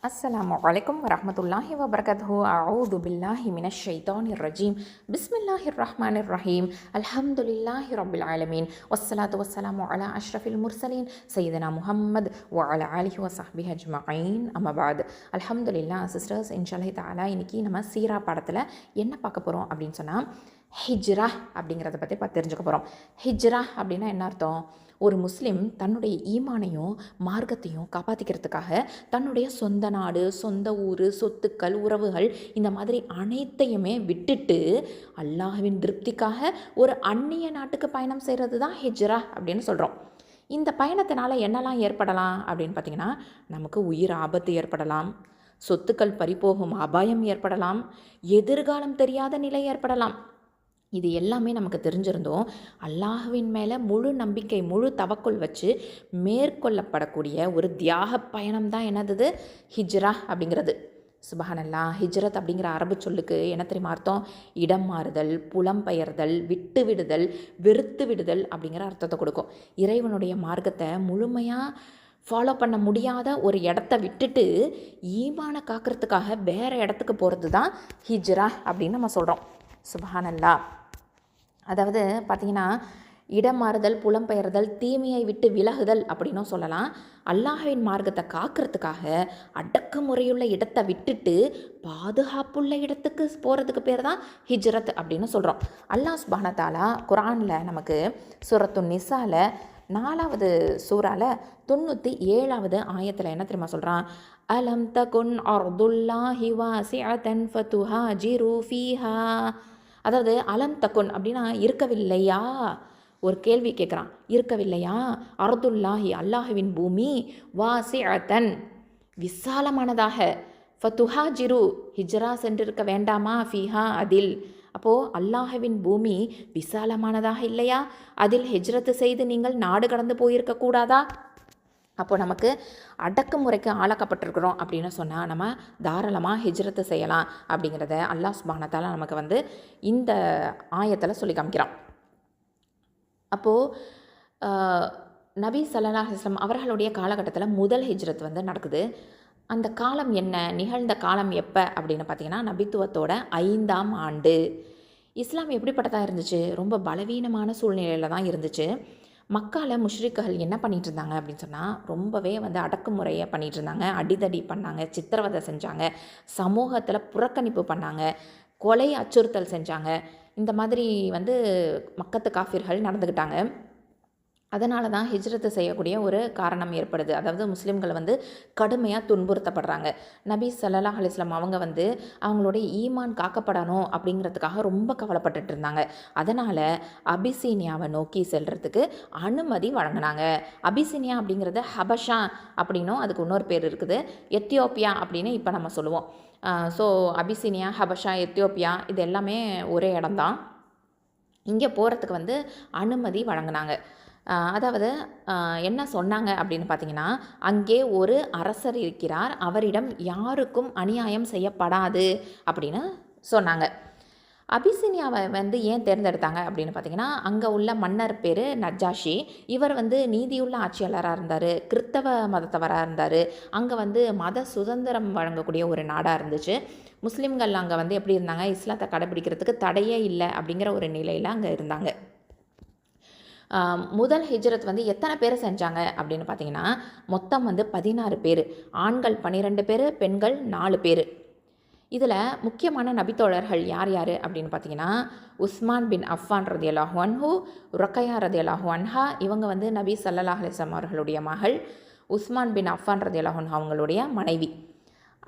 அஸ்ஸலாமு அலைக்கும் வரஹ்மத்துல்லாஹி வபரகாத்துஹு. அஊது பில்லாஹி மினஷ் ஷைத்தானிர் ரஜீம். பிஸ்மில்லாஹிர் ரஹ்மானிர் ரஹீம். அல்ஹம்துலில்லாஹி ரப்பில் ஆலமீன். வஸ்ஸலாத்து வஸ்ஸலாமு அலா அஷ்ரஃபில் முர்சலீன் சையதுனா முஹம்மத் வ அலா ஆலிஹி வ ஸஹ்பிஹி அஜ்மஈன். அம்மா பஅத். அல்ஹம்துலில்லாஹ் சிஸ்டர்ஸ், இன்ஷாஅல்லாஹ் தஆலா இன்னைக்கு நம்ம சீரா பாடத்தில் என்ன பார்க்க போகிறோம் அப்படின்னு சொன்னால், ஹிஜ்ரா அப்படிங்கிறத பற்றி தெரிஞ்சுக்க போகிறோம். ஹிஜ்ரா அப்படின்னா என்ன அர்த்தம்? ஒரு முஸ்லீம் தன்னுடைய ஈமானையும் மார்க்கத்தையும் காப்பாற்றிக்கிறதுக்காக தன்னுடைய சொந்த நாடு, சொந்த ஊர், சொத்துக்கள், உறவுகள், இந்த மாதிரி அனைத்தையுமே விட்டுட்டு அல்லாஹ்வின் திருப்திக்காக ஒரு அந்நிய நாட்டுக்கு பயணம் செய்கிறது தான் ஹிஜ்ரா அப்படின்னு சொல்கிறோம். இந்த பயணத்தினால என்னெல்லாம் ஏற்படலாம் அப்படின்னு பார்த்திங்கன்னா, நமக்கு உயிர் ஆபத்து ஏற்படலாம், சொத்துக்கள் பறிபோகும் அபாயம் ஏற்படலாம், எதிர்காலம் தெரியாத நிலை ஏற்படலாம். இது எல்லாமே நமக்கு தெரிஞ்சிருந்தோம். அல்லாஹ்வின் மேலே முழு நம்பிக்கை, முழு தவக்குள் வச்சு மேற்கொள்ளப்படக்கூடிய ஒரு தியாக பயணம் தான் என்னது? ஹிஜ்ரா அப்படிங்கிறது. சுபஹானல்லாஹ். ஹிஜ்ரத் அப்படிங்கிற அரபு சொல்லுக்கு என்ன தெரியுமா அர்த்தம்? இடம் மாறுதல், புலம்பெயர்தல், விட்டு விடுதல், வெறுத்து விடுதல் அப்படிங்கிற அர்த்தத்தை கொடுக்கும். இறைவனுடைய மார்க்கத்தை முழுமையாக ஃபாலோ பண்ண முடியாத ஒரு இடத்த விட்டுட்டு ஈமானை காக்கிறதுக்காக வேறு இடத்துக்கு போகிறது தான் ஹிஜ்ரா அப்படின்னு நம்ம சொல்கிறோம். சுபஹானல்லாஹ். அதாவது பார்த்திங்கன்னா, இடம் மாறுதல், புலம்பெயர்தல், தீமையை விட்டு விலகுதல் அப்படின்னும் சொல்லலாம். அல்லாஹ்வின் மார்க்கத்தை காக்கிறதுக்காக அடக்குமுறையுள்ள இடத்தை விட்டுட்டு பாதுகாப்புள்ள இடத்துக்கு போகிறதுக்கு பேர் தான் ஹிஜ்ரத் அப்படின்னு சொல்கிறோம். அல்லாஹ் சுப்ஹானஹு தஆலா குர்ஆனில் நமக்கு சூரத்து நிசால 4வது சூறால 97வது ஆயத்தில் என்ன தெரியுமா சொல்கிறான்? அலம் தகுன் அர்துல்லாஹி வாசிஅதன் ஃபதுஹாஜிரு ஃபீஹா. அதாவது அலம் தகுன் அப்படின்னா இருக்கவில்லையா? ஒரு கேள்வி கேட்குறான். இருக்கவில்லையா? அர்துல்லாஹி அல்லாஹுவின் பூமி, வாசிஅதன் விசாலமானதாக, ஃபதுஹாஜிரு ஹிஜ்ரா சென்றிருக்க வேண்டாமா, ஃபீஹா அதில். அப்போது அல்லாஹுவின் பூமி விசாலமானதாக இல்லையா? அதில் ஹிஜ்ரத்து செய்து நீங்கள் நாடு கடந்து போயிருக்கக்கூடாதா? அப்போது நமக்கு அடக்குமுறைக்கு ஆளாக்கப்பட்டிருக்கிறோம் அப்படின்னு சொன்னால் நம்ம தாராளமாக ஹிஜ்ரத்து செய்யலாம் அப்படிங்கிறத அல்லாஹ் சுப்ஹானஹு தஆலா நமக்கு இந்த ஆயத்தில் சொல்லி காமிக்கிறான். அப்போது நபி ஸல்லல்லாஹு அலைஹி வஸல்லம் அவர்களுடைய காலகட்டத்தில் முதல் ஹிஜ்ரத் நடக்குது. அந்த காலம் என்ன? நிகழ்ந்த காலம் எப்போ அப்படின்னு பார்த்திங்கன்னா, நபித்துவத்தோட 5ஆம் ஆண்டு. இஸ்லாம் எப்படிப்பட்டதாக இருந்துச்சு? ரொம்ப பலவீனமான சூழ்நிலையில் தான் இருந்துச்சு. மக்கால முஷ்ரிக்குகள் என்ன பண்ணிகிட்டு இருந்தாங்க அப்படின்னு சொன்னால், ரொம்பவே அடக்குமுறையை பண்ணிகிட்டு இருந்தாங்க. அடிதடி பண்ணாங்க, சித்திரவதை செஞ்சாங்க, சமூகத்தில் புறக்கணிப்பு பண்ணாங்க, கொலை அச்சுறுத்தல் செஞ்சாங்க. இந்த மாதிரி மக்கத்து காஃபிர்கள் நடந்துக்கிட்டாங்க. அதனால தான் ஹிஜ்ரத்து செய்யக்கூடிய ஒரு காரணம் ஏற்படுது. அதாவது முஸ்லீம்கள் கடுமையாக துன்புறுத்தப்படுறாங்க. நபி ஸல்லல்லாஹு அலைஹி வஸல்லம் அவங்க அவங்களுடைய ஈமான் காக்கப்படணும் அப்படிங்கிறதுக்காக ரொம்ப கவலைப்பட்டுட்டு இருந்தாங்க. அதனால் அபிசீனியாவை நோக்கி செல்கிறதுக்கு அனுமதி வழங்கினாங்க. அபிசீனியா அப்படிங்கிறது ஹபஷா அப்படின்னும் அதுக்கு இன்னொரு பேர் இருக்குது. எத்தியோப்பியா அப்படின்னு இப்போ நம்ம சொல்லுவோம். ஸோ அபிசீனியா, ஹபஷா, எத்தியோப்பியா இது எல்லாமே ஒரே இடம்தான். இங்கே போகிறதுக்கு அனுமதி வழங்கினாங்க. அதாவது என்ன சொன்னாங்க அப்படின்னு பார்த்திங்கன்னா, அங்கே ஒரு அரசர் இருக்கிறார், அவரிடம் யாருக்கும் அநியாயம் செய்யப்படாது அப்படின்னு சொன்னாங்க. அபிசீனியாவை ஏன் தேர்ந்தெடுத்தாங்க அப்படின்னு பார்த்திங்கன்னா, அங்கே உள்ள மன்னர் பேர் நஜ்ஜாஷி. இவர் நீதியுள்ள ஆட்சியாளராக இருந்தார், கிறித்தவ மதத்தவராக இருந்தார். அங்கே மத சுதந்திரம் வழங்கக்கூடிய ஒரு நாடாக இருந்துச்சு. முஸ்லீம்கள் அங்கே எப்படி இருந்தாங்க? இஸ்லாத்தை கடைபிடிக்கிறதுக்கு தடையே இல்லை அப்படிங்கிற ஒரு நிலையில் அங்கே இருந்தாங்க. முதல் ஹிஜ்ரத் எத்தனை பேர் செஞ்சாங்க அப்படின்னு பார்த்தீங்கன்னா, மொத்தம் 16 பேர். ஆண்கள் 12 பேர், பெண்கள் 4 பேர். இதில் முக்கியமான நபித்தோழர்கள் யார் யார் அப்படின்னு பார்த்தீங்கன்னா, உஸ்மான் பின் அஃபான் ரதியல்லாஹு அன்ஹு, ருக்கையா ரதியல்லாஹு அன்ஹா. இவங்க நபி ஸல்லல்லாஹு அலைஹி வஸல்லம் அவர்களுடைய மகள். உஸ்மான் பின் அஃபான் ரதியல்லாஹு அன்ஹு அவங்களுடைய மனைவி.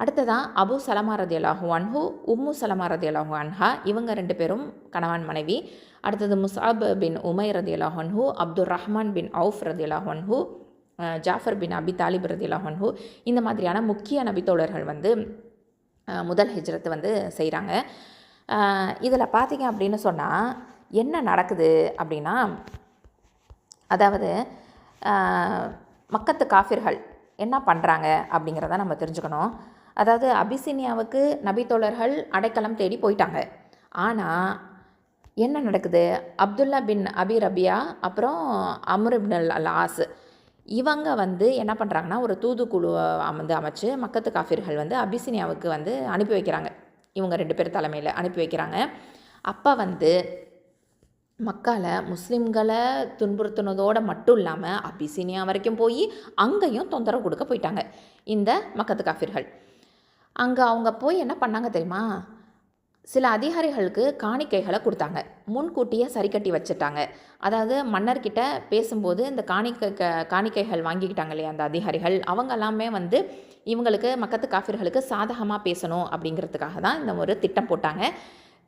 அடுத்ததான் அபு சலமா ரதியல்லாஹு அன்ஹு, உம்மு சலமா ரதியல்லாஹு அன்ஹா. இவங்க 2 பேரும் கணவன் மனைவி. அடுத்தது முஸ்அப் பின் உமைர் ரதியல்லாஹு அன்ஹு, அப்துர் ரஹ்மான் பின் அவுஃப் ரதியல்லாஹு அன்ஹு, ஜாஃபர் பின் அபி தாலிப் ரதியல்லாஹு அன்ஹு. இந்த மாதிரியான முக்கிய நபித்தோழர்கள் முதல் ஹிஜ்ரத்து செய்கிறாங்க. இதில் பார்த்திங்க அப்படின்னு சொன்னால் என்ன நடக்குது அப்படின்னா, அதாவது மக்கத்து காஃபிர்கள் என்ன பண்ணுறாங்க அப்படிங்கிறத நம்ம தெரிஞ்சுக்கணும். அதாவது அபிசீனியாவுக்கு நபித்தோழர்கள் அடைக்கலம் தேடி போயிட்டாங்க. ஆனால் என்ன நடக்குது? அப்துல்லா பின் அபி ரபியா, அப்புறம் அம்ர் இப்ன் அல் ஆஸ், இவங்க வந்து என்ன பண்ணுறாங்கன்னா, ஒரு தூதுக்குழு அமைச்சு மக்கத்து காஃபிர்கள் வந்து அபிசினியாவுக்கு வந்து அனுப்பி வைக்கிறாங்க. இவங்க 2 பேர் தலைமையில் அனுப்பி வைக்கிறாங்க. அப்போ வந்து மக்கால முஸ்லீம்களை துன்புறுத்தினதோடு மட்டும் இல்லாமல் அபிசினியா வரைக்கும் போய் அங்கேயும் தொந்தரவு கொடுக்க போயிட்டாங்க இந்த மக்கத்து காஃபிர்கள். அங்கே அவங்க போய் என்ன பண்ணாங்க தெரியுமா? சில அதிகாரிகளுக்கு காணிக்கைகளை கொடுத்தாங்க. முன்கூட்டியே சரி கட்டி வச்சுட்டாங்க. அதாவது மன்னர்கிட்ட பேசும்போது இந்த காணிக்கைகள் வாங்கிக்கிட்டாங்க இல்லையா அந்த அதிகாரிகள், அவங்க எல்லாமே வந்து இவங்களுக்கு மக்கத்து காஃபிர்களுக்கு சாதகமாக பேசணும் அப்படிங்கிறதுக்காக தான் இந்த ஒரு திட்டம் போட்டாங்க.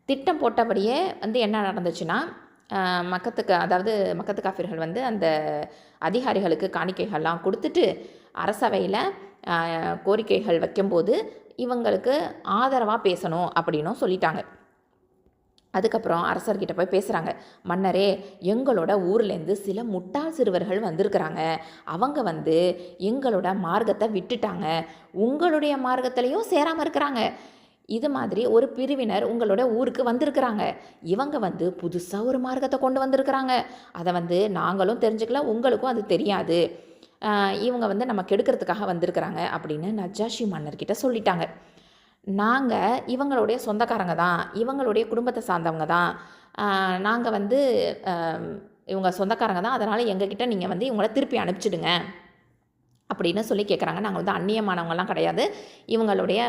திட்டம் போட்டபடியே வந்து என்ன நடந்துச்சுன்னா, மக்கத்து காஃபிர்கள் வந்து அந்த அதிகாரிகளுக்கு காணிக்கைகள்லாம் கொடுத்துட்டு அரசவையில் கோரிக்கைகள் வைக்கும்போது இவங்களுக்கு ஆதரவாக பேசணும் அப்படின்னும் சொல்லிட்டாங்க. அதுக்கப்புறம் அரசர்கிட்ட போய் பேசுகிறாங்க. மன்னரே, எங்களோட ஊர்லேருந்து சில முட்டாள் சிறுவர்கள் வந்திருக்கிறாங்க. அவங்க வந்து எங்களோட மார்க்கத்தை விட்டுட்டாங்க, உங்களுடைய மார்க்கத்திலையும் சேராமல் இருக்கிறாங்க. இது மாதிரி ஒரு பிரிவினர் உங்களோட ஊருக்கு வந்திருக்கிறாங்க. இவங்க வந்து புதுசாக ஒரு மார்க்கத்தை கொண்டு வந்திருக்கிறாங்க. அதை வந்து நாங்களும் தெரிஞ்சுக்கல, உங்களுக்கும் அது தெரியாது. இவங்க வந்து நம்ம கெடுக்கிறதுக்காக வந்திருக்கிறாங்க அப்படின்னு நஜாஷி மன்னர்கிட்ட சொல்லிட்டாங்க. நாங்கள் இவங்களுடைய சொந்தக்காரங்க தான், இவங்களுடைய குடும்பத்தை சார்ந்தவங்க தான், நாங்கள் வந்து இவங்க சொந்தக்காரங்க தான், அதனால் எங்ககிட்ட நீங்கள் வந்து இவங்கள திருப்பி அனுப்பிச்சிடுங்க அப்படின்னு சொல்லி கேட்குறாங்க. நாங்கள் வந்து அந்நியமானவங்கலாம் கிடையாது, இவங்களுடைய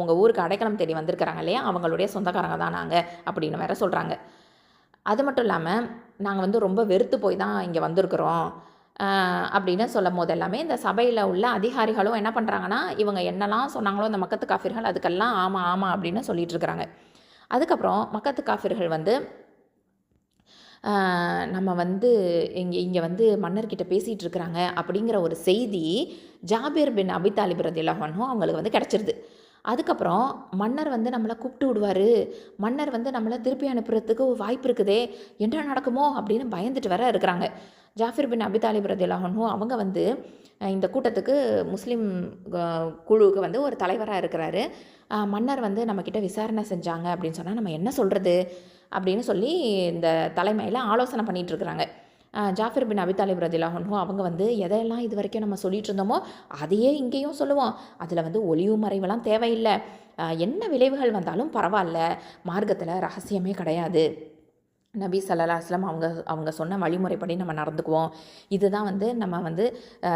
உங்கள் ஊருக்கு அடைக்கலம் தேடி வந்திருக்கிறாங்க இல்லையா, அவங்களுடைய சொந்தக்காரங்க தான் நாங்கள் அப்படின்னு வேற சொல்கிறாங்க. அது மட்டும் இல்லாமல் நாங்கள் வந்து ரொம்ப வெறுத்து போய் தான் இங்கே வந்திருக்கிறோம் அப்படின்னு சொல்லும் போது எல்லாமே இந்த சபையில் உள்ள அதிகாரிகளும் என்ன பண்ணுறாங்கன்னா, இவங்க என்னெல்லாம் சொன்னாங்களோ இந்த மக்கத்து காஃபிர்கள் அதுக்கெல்லாம் ஆமாம் ஆமாம் அப்படின்னு சொல்லிட்டு இருக்கிறாங்க. அதுக்கப்புறம் மக்கத்து காஃபிர்கள் வந்து நம்ம வந்து இங்கே வந்து மன்னர்கிட்ட பேசிகிட்டு இருக்கிறாங்க அப்படிங்கிற ஒரு செய்தி ஜாபீர் பின் அபி தாலிப் ரலியல்லாஹு அன்ஹு அவங்களுக்கு வந்து கிடச்சிருது. அதுக்கப்புறம் மன்னர் வந்து நம்மளை கூப்பிட்டு விடுவார், மன்னர் வந்து நம்மளை திருப்பி அனுப்புறதுக்கு வாய்ப்பு இருக்குதே, என்ன நடக்குமோ அப்படின்னு பயந்துட்டு வர இருக்கிறாங்க. ஜாஃபிர் பின் அபி தாலிப் ரலியல்லாஹு அன்ஹு அவங்க வந்து இந்த கூட்டத்துக்கு முஸ்லீம் குழுவுக்கு வந்து ஒரு தலைவராக இருக்கிறாரு. மன்னர் வந்து நம்மக்கிட்ட விசாரணை செஞ்சாங்க அப்படின்னு சொன்னால் நம்ம என்ன சொல்கிறது அப்படின்னு சொல்லி இந்த தலைமையில் ஆலோசனை பண்ணிகிட்டு இருக்கிறாங்க. ஜாஃபிர் பின் அபி தாலிப் ரலியல்லாஹு அன்ஹு அவங்க வந்து எதையெல்லாம் இது வரைக்கும் நம்ம சொல்லிகிட்டு இருந்தோமோ அதையே இங்கேயும் சொல்லுவோம், அதில் வந்து ஒளிவு மறைவெல்லாம் தேவையில்லை, என்ன விளைவுகள் வந்தாலும் பரவாயில்ல, மார்க்கத்தில் ரகசியமே கிடையாது, நபி ஸல்லல்லாஹு அலைஹி வஸல்லம் அவங்க சொன்ன வழிமுறைப்படி நம்ம நடந்துக்குவோம், இதுதான் வந்து நம்ம வந்து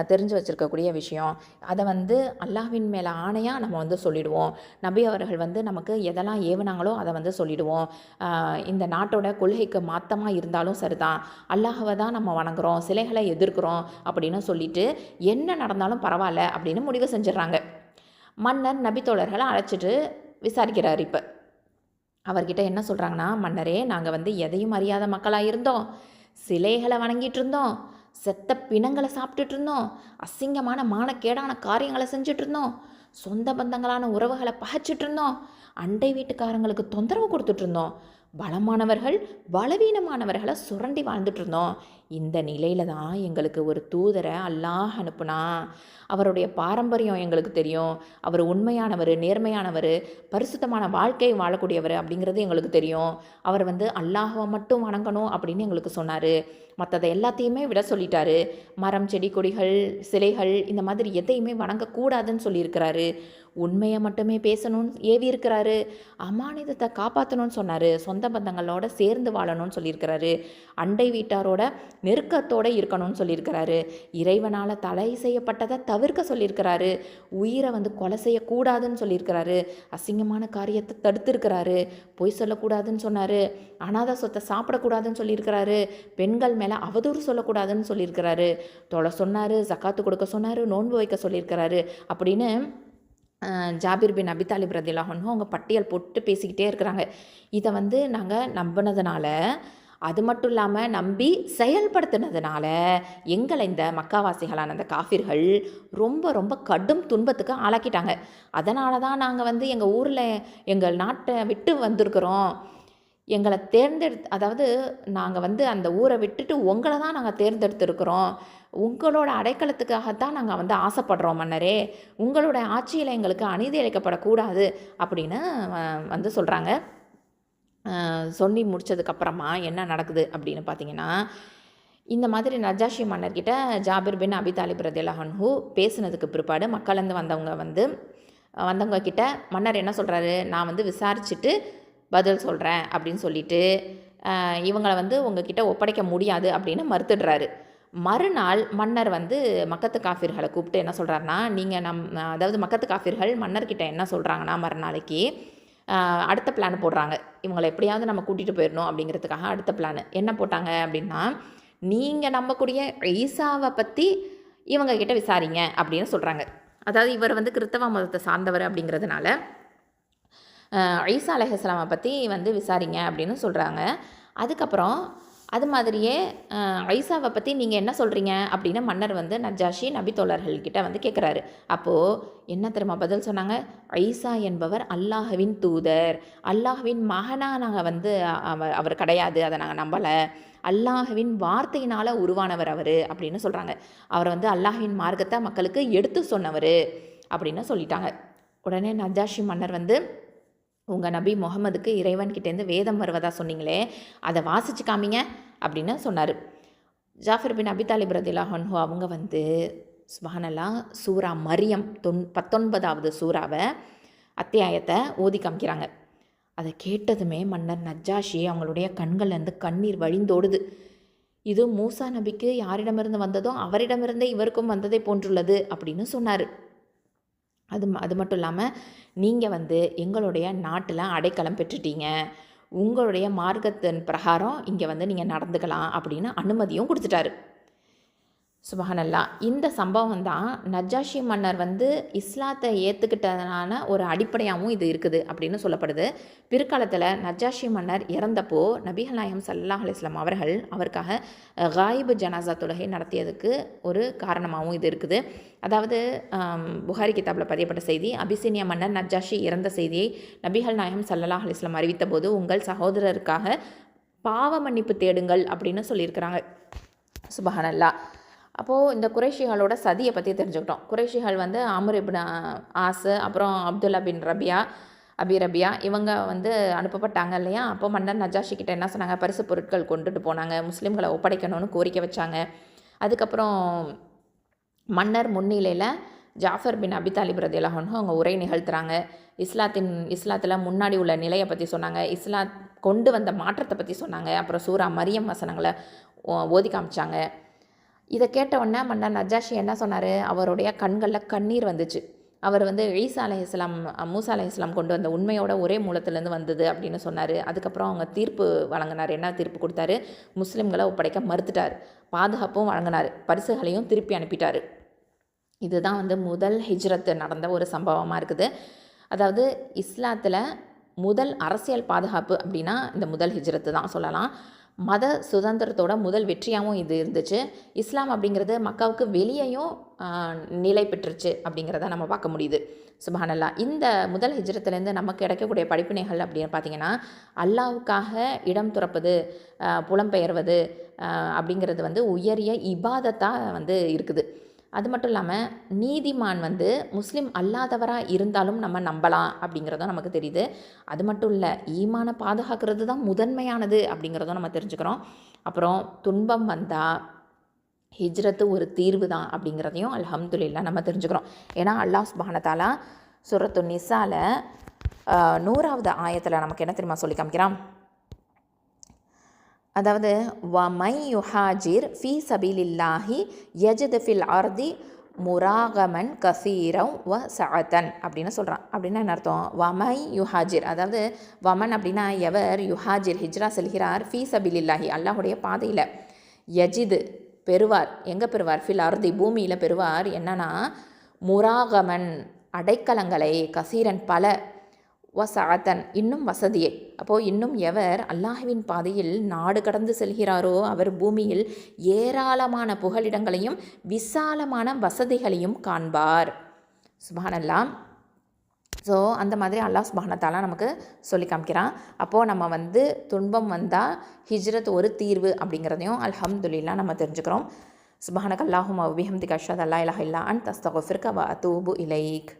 தெரிஞ்சு வச்சுருக்கக்கூடிய விஷயம், அதை வந்து அல்லாஹ்வின் மேலே ஆணையாக நம்ம வந்து சொல்லிடுவோம், நபி அவர்கள் வந்து நமக்கு எதெல்லாம் ஏவுனாங்களோ அதை வந்து சொல்லிடுவோம், இந்த நாட்டோட கொள்கைக்கு மாற்றமாக இருந்தாலும் சரிதான், அல்லாஹ்வை தான் நம்ம வணங்குறோம், சிலைகளை எதிர்க்கிறோம் அப்படின்னு சொல்லிட்டு என்ன நடந்தாலும் பரவாயில்ல அப்படின்னு முடிவு செஞ்சிடறாங்க. மன்னர் நபி தோழர்களை அழைச்சிட்டு விசாரிக்கிறார். இப்போ அவர்கிட்ட என்ன சொல்கிறாங்கன்னா, மன்னரே, நாங்கள் வந்து எதையும் அறியாத மக்களாக இருந்தோம், சிலைகளை வணங்கிட்டு இருந்தோம், செத்த பிணங்களை சாப்பிட்டுட்டு இருந்தோம், அசிங்கமான மானக்கேடான காரியங்களை செஞ்சுட்டு இருந்தோம், சொந்த பந்தங்களான உறவுகளை பகைச்சிட்டு இருந்தோம், அண்டை வீட்டுக்காரங்களுக்கு தொந்தரவு கொடுத்துட்டு இருந்தோம், பலமானவர்கள் பலவீனமானவர்களை சுரண்டி வாழ்ந்துட்டு இருந்தோம். இந்த நிலையில தான் எங்களுக்கு ஒரு தூதரை அல்லாஹ் அனுப்புனா. அவருடைய பாரம்பரியம் எங்களுக்கு தெரியும், அவர் உண்மையானவர், நேர்மையானவர், பரிசுத்தமான வாழ்க்கை வாழக்கூடியவர் அப்படிங்கிறது எங்களுக்கு தெரியும். அவர் வந்து அல்லாஹ்வை மட்டும் வணங்கணும் அப்படின்னு எங்களுக்கு சொன்னார், மற்றதை எல்லாத்தையுமே விட சொல்லிட்டாரு, மரம் செடி கொடிகள் சிலைகள் இந்த மாதிரி எதையுமே வணங்கக்கூடாதுன்னு சொல்லியிருக்கிறாரு, உண்மையை மட்டுமே பேசணும்னு ஏவி இருக்கிறாரு, அமானிதத்தை காப்பாற்றணும்னு சொன்னார், சொந்த பந்தங்களோட சேர்ந்து வாழணும்னு சொல்லியிருக்கிறாரு, அண்டை வீட்டாரோட நெருக்கத்தோடு இருக்கணும்னு சொல்லியிருக்கிறாரு, இறைவனால் தடை செய்யப்பட்டதை தவிர்க்க சொல்லியிருக்கிறாரு, உயிரை வந்து கொலை செய்யக்கூடாதுன்னு சொல்லியிருக்கிறாரு, அசிங்கமான காரியத்தை தடுத்திருக்கிறாரு, பொய் சொல்லக்கூடாதுன்னு சொன்னார், அனாதை சொத்தை சாப்பிடக்கூடாதுன்னு சொல்லியிருக்கிறாரு, பெண்கள் மேலே அவதூறு சொல்லக்கூடாதுன்னு சொல்லியிருக்கிறாரு, தொலை சொன்னார், ஜக்காத்து கொடுக்க சொன்னார், நோன்பு வைக்க சொல்லியிருக்கிறாரு அப்படின்னு ஜாபீர் பின் அபி தாலிப் ரலியல்லாஹு அன்ஹு அவங்க பட்டியல் போட்டு பேசிக்கிட்டே இருக்கிறாங்க. இதை வந்து நாங்கள் நம்பினதுனால, அது மட்டும் இல்லாமல் நம்பி செயல்படுத்தினதுனால எங்களை இந்த மக்காவாசிகளான அந்த காஃபிர்கள் ரொம்ப ரொம்ப கடும் துன்பத்துக்கு ஆளாக்கிட்டாங்க. அதனால தான் நாங்கள் வந்து எங்கள் ஊரில் எங்கள் நாட்டை விட்டு வந்திருக்கிறோம், எங்களை அதாவது நாங்கள் வந்து அந்த ஊரை விட்டுட்டு உங்களை தான் நாங்கள் தேர்ந்தெடுத்திருக்கிறோம், உங்களோட அடைக்கலத்துக்காகத்தான் நாங்கள் வந்து ஆசைப்படுறோம் மன்னரே, உங்களோட ஆட்சியில் எங்களுக்கு அநீதி இழைக்கப்படக்கூடாது அப்படின்னு வந்து சொல்கிறாங்க. சொல்லி முடித்ததுக்கப்புறமா என்ன நடக்குது அப்படின்னு பார்த்தீங்கன்னா, இந்த மாதிரி நஜாஷி மன்னர்கிட்ட ஜாபிர் பின் அபி தாலிப் ரலியல்லாஹு அன்ஹு பேசுனதுக்கு பிற்பாடு மக்கள்லேருந்து வந்தவங்க கிட்ட மன்னர் என்ன சொல்கிறாரு, நான் வந்து விசாரிச்சுட்டு பதில் சொல்கிறேன் அப்படின்னு சொல்லிட்டு இவங்களை வந்து உங்ககிட்ட ஒப்படைக்க முடியாது அப்படின்னு மறுத்துடுறாரு. மறுநாள் மன்னர் வந்து மக்கத்து காஃபிர்களை கூப்பிட்டு என்ன சொல்கிறாருன்னா, நீங்கள் அதாவது மக்கத்து காஃபிர்கள் மன்னர்கிட்ட என்ன சொல்கிறாங்கன்னா, மறுநாளைக்கு அடுத்த பிளான் போடுறாங்க. இவங்களை எப்படியாவது நம்ம கூட்டிகிட்டு போயிடணும் அப்படிங்கிறதுக்காக அடுத்த பிளான் என்ன போட்டாங்க அப்படின்னா, நீங்கள் நம்பக்கூடிய ஈசாவை பற்றி இவங்கக்கிட்ட விசாரிங்க அப்படின்னு சொல்கிறாங்க. அதாவது இவர் வந்து கிறிஸ்தவ மதத்தை சார்ந்தவர் அப்படிங்கிறதுனால ஈசா அலைஹிஸ்ஸலாமை பற்றி வந்து விசாரிங்க அப்படின்னு சொல்கிறாங்க. அதுக்கப்புறம் அது மாதிரியே ஈசாவை பற்றி நீங்கள் என்ன சொல்கிறீங்க அப்படின்னு மன்னர் வந்து நஜாஷி நபித்தோழர்கள்கிட்ட வந்து கேட்குறாரு. அப்போது என்ன தெரியுமா பதில் சொன்னாங்க, ஈசா என்பவர் அல்லாஹ்வின் தூதர், அல்லாஹ்வின் மகனாக நாங்கள் வந்து அவர் கிடையாது, அதை நாங்கள் நம்பலை, அல்லாஹ்வின் வார்த்தையினால் உருவானவர் அவர் அப்படின்னு சொல்கிறாங்க. அவர் வந்து அல்லாஹ்வின் மார்க்கத்தை மக்களுக்கு எடுத்து சொன்னவர் அப்படின்னு சொல்லிட்டாங்க. உடனே நஜாஷி மன்னர் வந்து, உங்கள் நபி முகமதுக்கு இறைவன்கிட்டேருந்து வேதம் வருவதா சொன்னீங்களே, அதை வாசிச்சு காமிங்க அப்படின்னு சொன்னார். ஜாஃபர் பின் அபி தாலிப் ரலியல்லாஹு அன்ஹு அவங்க வந்து சுப்ஹானல்லாஹ் சூரா மரியம் 19வது சூறாவை அத்தியாயத்தை ஓதி காமிக்கிறாங்க. அதை கேட்டதுமே மன்னர் நஜாஷி அவங்களுடைய கண்கள்லேருந்து கண்ணீர் வழிந்தோடுது. இது மூசா நபிக்கு யாரிடமிருந்து வந்ததோ அவரிடமிருந்தே இவருக்கும் வந்ததை போன்றுள்ளது அப்படின்னு சொன்னார். அது மட்டும் இல்லாமல், நீங்கள் வந்து எங்களுடைய நாட்டில் அடைக்கலம் பெற்றுட்டீங்க, உங்களுடைய மார்க்கத்தின் பிரகாரம் இங்கே வந்து நீங்கள் நடந்துக்கலாம் அப்படின்னு அனுமதியும் கொடுத்துட்டாரு. சுப்ஹானல்லாஹ். இந்த சம்பவம் தான் நஜாஷி மன்னர் வந்து இஸ்லாத்தை ஏற்றுக்கிட்டதுனால ஒரு அடிப்படையாகவும் இது இருக்குது அப்படின்னு சொல்லப்படுது. பிற்காலத்தில் நஜாஷி மன்னர் இறந்தப்போ நபிகள் நாயகம் ஸல்லல்லாஹு அலைஹி வஸல்லம் அவர்கள் அவருக்காக காயிபு ஜனாசா தொழுகை நடத்தியதுக்கு ஒரு காரணமாகவும் இது இருக்குது. அதாவது புகாரி கிதாபில் பதியப்பட்ட செய்தி, அபிசீனியா மன்னர் நஜாஷி இறந்த செய்தியை நபிகள் நாயகம் ஸல்லல்லாஹு அலைஹி வஸல்லம் அறிவித்த போது, உங்கள் சகோதரருக்காக பாவ மன்னிப்பு தேடுங்கள் அப்படின்னு சொல்லியிருக்கிறாங்க. சுப்ஹானல்லாஹ். அப்போது இந்த குறைஷிகளோட சதியை பற்றி தெரிஞ்சுக்கிட்டோம். குறைஷிகள் வந்து அம்ர் இப்னு ஆஸ், அப்புறம் அப்துல்லா பின் ரபியா இவங்க வந்து அனுப்பப்பட்டாங்க இல்லையா. அப்போ மன்னர் நஜாஷி கிட்ட என்ன சொன்னாங்க, பரிசு பொருட்கள் கொண்டுட்டு போனாங்க, முஸ்லீம்களை ஒப்படைக்கணும்னு கோரிக்கை வச்சாங்க. அதுக்கப்புறம் மன்னர் முன்னிலையில் ஜாஃபர் பின் அபி தாலிப் ரலியல்லாஹு அன்ஹு அவங்க உரை நிகழ்த்துறாங்க. இஸ்லாத்தில் முன்னாடி உள்ள நிலையை பற்றி சொன்னாங்க, இஸ்லாம் கொண்டு வந்த மாற்றத்தை பற்றி சொன்னாங்க. அப்புறம் சூரா மரியம் வசனங்களை ஓதி காமிச்சாங்க. இதை கேட்ட உடனே மன்னர் நஜாஷி என்ன சொன்னார், அவருடைய கண்களில் கண்ணீர் வந்துச்சு. அவர் வந்து ஈசா அலைஹிஸ்ஸலாம் மூசா அலைஹிஸ்ஸலாம் கொண்டு வந்த உண்மையோட ஒரே மூலத்திலேருந்து வந்தது அப்படின்னு சொன்னார். அதுக்கப்புறம் அவங்க தீர்ப்பு வழங்கினார். என்ன தீர்ப்பு கொடுத்தாரு, முஸ்லீம்களை ஒப்படைக்க மறுத்துட்டார், பாதுகாப்பும் வழங்கினார், பரிசுகளையும் திருப்பி அனுப்பிட்டார். இதுதான் வந்து முதல் ஹிஜ்ரத்து நடந்த ஒரு சம்பவமாக இருக்குது. அதாவது இஸ்லாத்தில் முதல் அரசியல் பாதுகாப்பு அப்படின்னா இந்த முதல் ஹிஜ்ரத்து தான் சொல்லலாம். மத சுதந்திரத்தோட முதல் வெற்றியாகவும் இது இருந்துச்சு. இஸ்லாம் அப்படிங்கிறது மக்காவுக்கு வெளியேயும் நிலை பெற்றுச்சு அப்படிங்கிறத நம்ம பார்க்க முடியுது. சுப்ஹானல்லாஹ். இந்த முதல் ஹிஜ்ரத்துலேருந்து நமக்கு கிடைக்கக்கூடிய படிப்பினைகள் அப்படின்னு பார்த்திங்கன்னா, அல்லாஹ்வுக்காக இடம் துறப்பது, புலம்பெயர்வது அப்படிங்கிறது வந்து உயரிய இபாதத்தாக வந்து இருக்குது. அது மட்டும் இல்லாமல் நீதிமான் வந்து முஸ்லீம் அல்லாதவராக இருந்தாலும் நம்ம நம்பலாம் அப்படிங்கிறதும் நமக்கு தெரியுது. அது மட்டும் இல்லை, ஈமானை பாதுகாக்கிறது தான் முதன்மையானது அப்படிங்கிறதும் நம்ம தெரிஞ்சுக்கிறோம். அப்புறம் துன்பம் வந்தால் ஹிஜ்ரத்து ஒரு தீர்வு தான் அப்படிங்கிறதையும் அல்ஹம்துலில்லாஹ் நம்ம தெரிஞ்சுக்கிறோம். ஏன்னா அல்லாஹ் சுப்ஹானஹு வ தஆலா சூரத்து நிசால 100வது ஆயத்தில் நமக்கு என்ன தெரியுமா சொல்லி காமிக்கிறான், அதாவது வமை யுஹாஜிர் ஃபீ சபீலில்லாஹி யஜித் ஃபில் அர்தி முராகமன் கசீரம் வ சஅதன் அப்படின்னு சொல்கிறான். அப்படின்னா என்ன அர்த்தம், வமை யுஹாஜிர், அதாவது வமன் அப்படின்னா எவர், யுஹாஜிர் ஹிஜ்ரா செல்கிறார், ஃபீ சபீலில்லாஹி அல்லாஹுடைய பாதையில், யஜித் பெறுவார், எங்கே பெறுவார், ஃபில் அர்தி பூமியில் பெறுவார், என்னன்னா முராகமன் அடைக்கலங்களை, கசீரன் பல, வசஅத்தன் இன்னும் வசதியை. அப்போது இன்னும் எவர் அல்லாஹ்வின் பாதையில் நாடு கடந்து செல்கிறாரோ அவர் பூமியில் ஏராளமான புகலிடங்களையும் விசாலமான வசதிகளையும் காண்பார். சுப்ஹானல்லாஹ். ஸோ அந்த மாதிரி அல்லாஹ் சுப்ஹானஹு வ தஆலா நமக்கு சொல்லி காமிக்கிறான். அப்போது நம்ம வந்து துன்பம் வந்தால் ஹிஜ்ரத் ஒரு தீர்வு அப்படிங்கிறதையும் அல்ஹம்துலில்லாஹ் நம்ம தெரிஞ்சுக்கிறோம். சுப்ஹானக அல்லாஹும்ம வ பிஹம்திக அஷ்ஹது அல்லா இலாஹா இல்லா அன்த அஸ்தக்ஃபிருக வ அத்தூபு இலைக்.